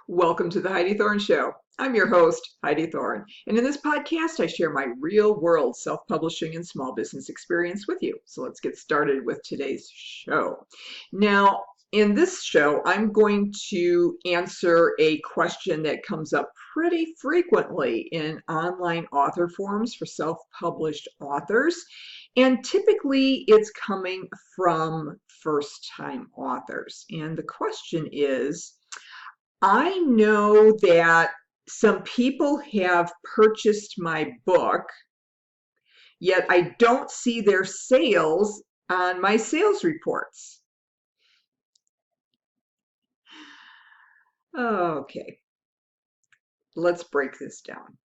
Welcome to the Heidi Thorne Show. I'm your host, Heidi Thorne, and in this podcast, I share my real world self publishing and small business experience with you. So let's get started with today's show. Now, in this show, I'm going to answer a question that comes up pretty frequently in online author forums for self published authors. And typically, it's coming from first time authors. And the question is, I know that some people have purchased my book, yet I don't see their sales on my sales reports. Okay, let's break this down.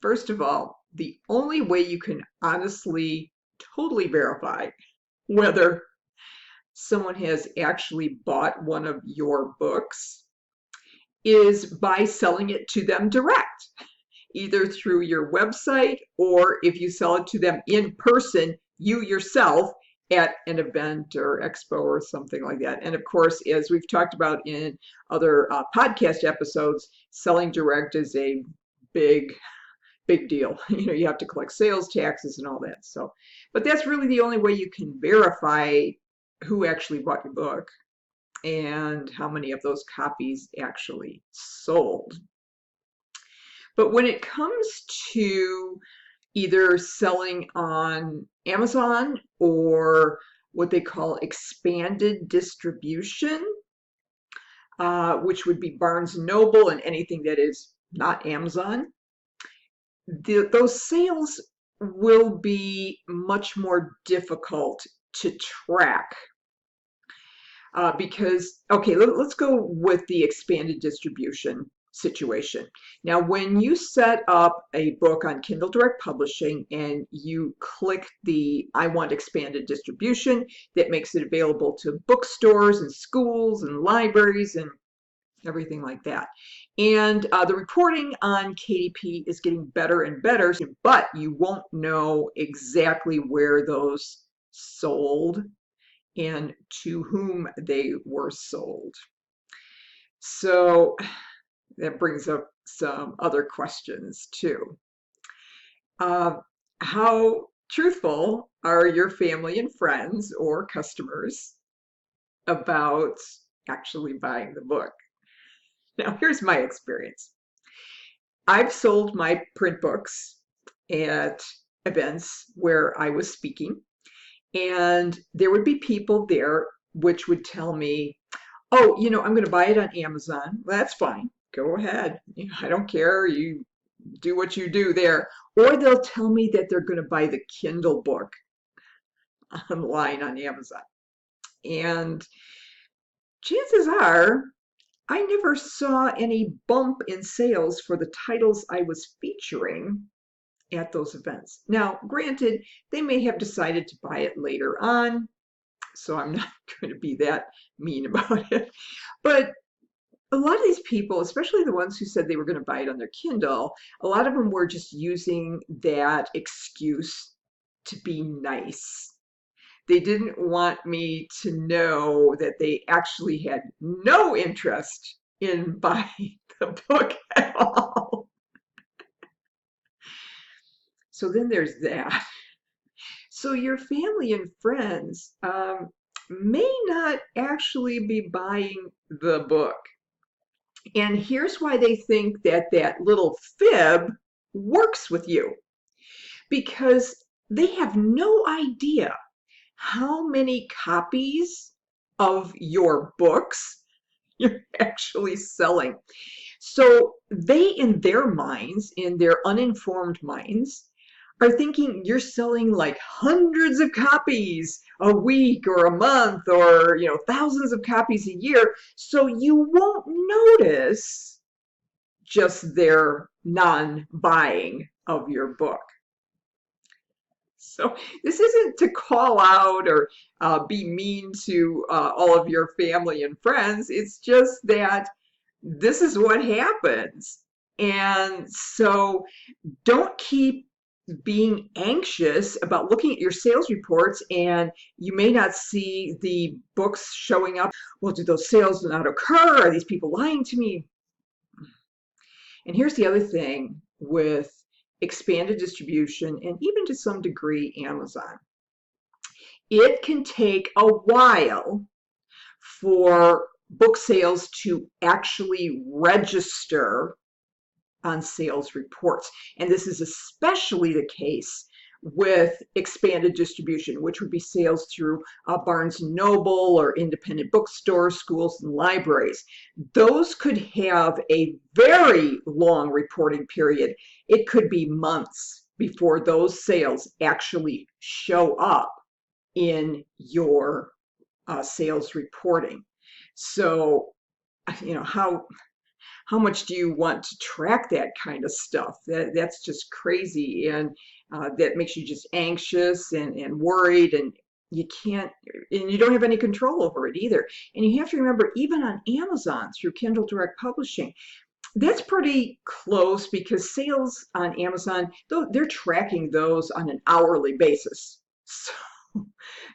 First of all, the only way you can honestly, totally verify whether someone has actually bought one of your books is by selling it to them direct, either through your website or if you sell it to them in person, you yourself at an event or expo or something like that. And of course, as we've talked about in other podcast episodes, selling direct is a big deal. You have to collect sales taxes and all that. So, but that's really the only way you can verify who actually bought your book and how many of those copies actually sold. But when it comes to either selling on Amazon or what they call expanded distribution, which would be Barnes & Noble and anything that is not Amazon, those sales will be much more difficult to track. Because, okay, let's go with the expanded distribution situation. Now, when you set up a book on Kindle Direct Publishing and you click the I want expanded distribution, that makes it available to bookstores and schools and libraries and everything like that. And the reporting on KDP is getting better and better, but you won't know exactly where those sold and to whom they were sold. So that brings up some other questions too. How truthful are your family and friends or customers about actually buying the book? Now, here's my experience. I've sold my print books at events where I was speaking, and there would be people there which would tell me, oh, I'm going to buy it on Amazon. Well, that's fine. Go ahead. I don't care. You do what you do there. Or they'll tell me that they're going to buy the Kindle book online on Amazon. And chances are, I never saw any bump in sales for the titles I was featuring at those events. Now, granted, they may have decided to buy it later on, so I'm not going to be that mean about it. But a lot of these people, especially the ones who said they were going to buy it on their Kindle, a lot of them were just using that excuse to be nice. They didn't want me to know that they actually had no interest in buying the book at all. So then there's that. So your family and friends may not actually be buying the book. And here's why they think that that little fib works with you. Because they have no idea how many copies of your books you're actually selling. So they, in their minds, in their uninformed minds, are thinking you're selling like hundreds of copies a week or a month or, thousands of copies a year. So you won't notice just their non-buying of your book. So this isn't to call out or be mean to all of your family and friends. It's just that this is what happens. And so don't keep being anxious about looking at your sales reports and you may not see the books showing up. Well, do those sales not occur? Are these people lying to me? And here's the other thing with expanded distribution and even to some degree Amazon. It can take a while for book sales to actually register on sales reports. And this is especially the case with expanded distribution, which would be sales through Barnes and Noble or independent bookstores, schools, and libraries. Those could have a very long reporting period. It could be months before those sales actually show up in your sales reporting. So, how much do you want to track that kind of stuff? That's just crazy, and that makes you just anxious and worried, and you can't, and you don't have any control over it either. And you have to remember, even on Amazon through Kindle Direct Publishing, that's pretty close because sales on Amazon, they're tracking those on an hourly basis.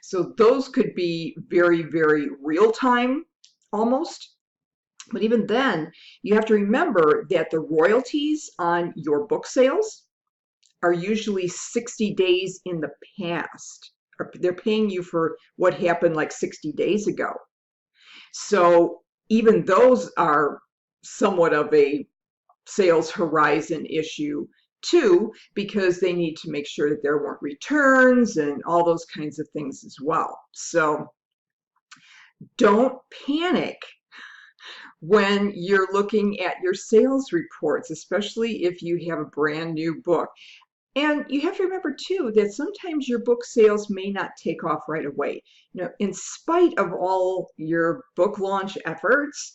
So those could be very, very real time almost. But even then, you have to remember that the royalties on your book sales are usually 60 days in the past. They're paying you for what happened like 60 days ago. So even those are somewhat of a sales horizon issue too, because they need to make sure that there weren't returns and all those kinds of things as well. So don't panic when you're looking at your sales reports, especially if you have a brand new book. And you have to remember too that sometimes your book sales may not take off right away. In spite of all your book launch efforts,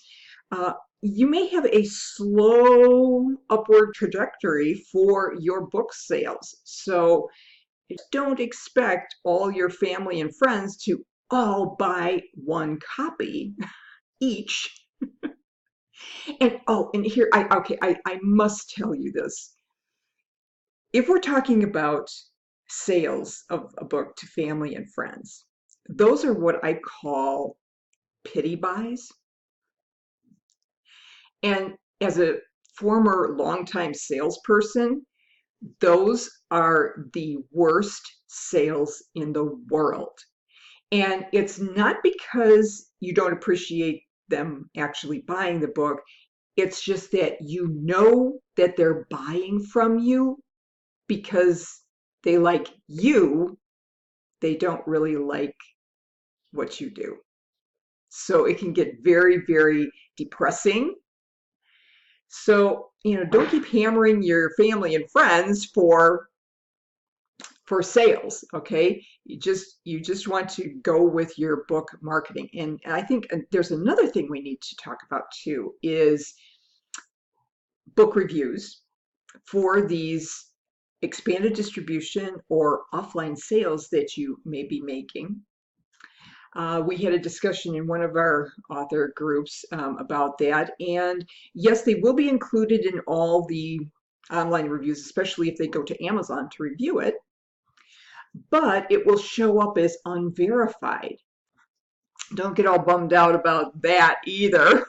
you may have a slow upward trajectory for your book sales. So don't expect all your family and friends to all buy one copy each. And here, I must tell you this. If we're talking about sales of a book to family and friends, those are what I call pity buys. And as a former longtime salesperson, those are the worst sales in the world. And it's not because you don't appreciate them actually buying the book. It's just that you know that they're buying from you because they like you. They don't really like what you do. So it can get very, very depressing. So, don't keep hammering your family and friends for sales, okay? You just want to go with your book marketing. And I think there's another thing we need to talk about too, is book reviews for these expanded distribution or offline sales that you may be making. We had a discussion in one of our author groups about that. And yes, they will be included in all the online reviews, especially if they go to Amazon to review it. But it will show up as unverified. Don't get all bummed out about that either.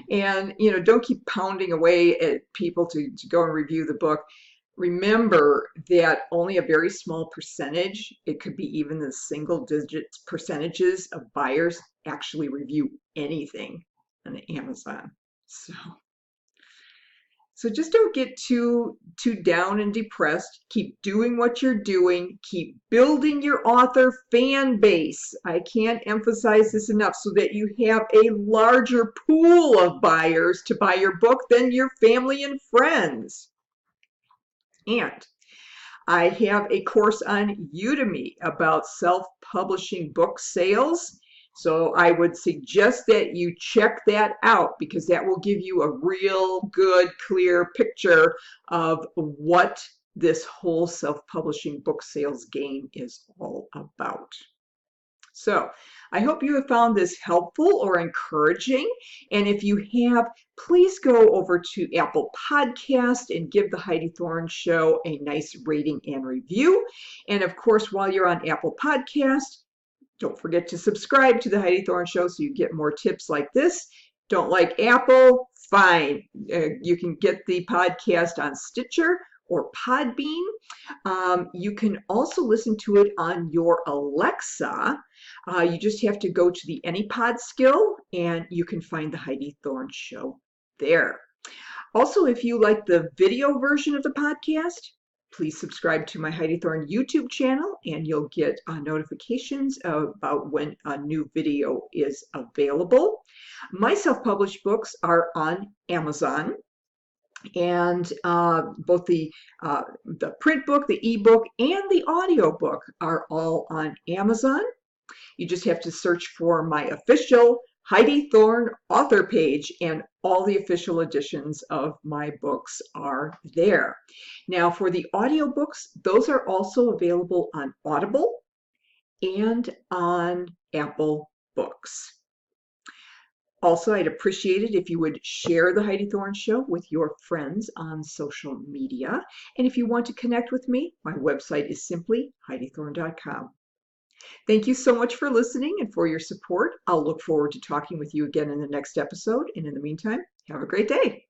And, don't keep pounding away at people to go and review the book. Remember that only a very small percentage, it could be even the single digit percentages of buyers actually review anything on Amazon. So just don't get too down and depressed. Keep doing what you're doing. Keep building your author fan base. I can't emphasize this enough, so that you have a larger pool of buyers to buy your book than your family and friends. And I have a course on Udemy about self-publishing book sales. So I would suggest that you check that out, because that will give you a real good, clear picture of what this whole self-publishing book sales game is all about. So I hope you have found this helpful or encouraging. And if you have, please go over to Apple Podcast and give the Heidi Thorne Show a nice rating and review. And of course, while you're on Apple Podcast, don't forget to subscribe to the Heidi Thorne Show so you get more tips like this. Don't like Apple? fine. You can get the podcast on Stitcher or Podbean. You can also listen to it on your Alexa. You just have to go to the AnyPod skill and you can find the Heidi Thorne Show there. Also, if you like the video version of the podcast, please subscribe to my Heidi Thorne YouTube channel and you'll get notifications about when a new video is available. My self-published books are on Amazon, and both the print book, the ebook, and the audio book are all on Amazon. You just have to search for my official Heidi Thorne author page, and all the official editions of my books are there. Now, for the audiobooks, those are also available on Audible and on Apple Books. Also, I'd appreciate it if you would share the Heidi Thorne Show with your friends on social media. And if you want to connect with me, my website is simply HeidiThorne.com. Thank you so much for listening and for your support. I'll look forward to talking with you again in the next episode. And in the meantime, have a great day.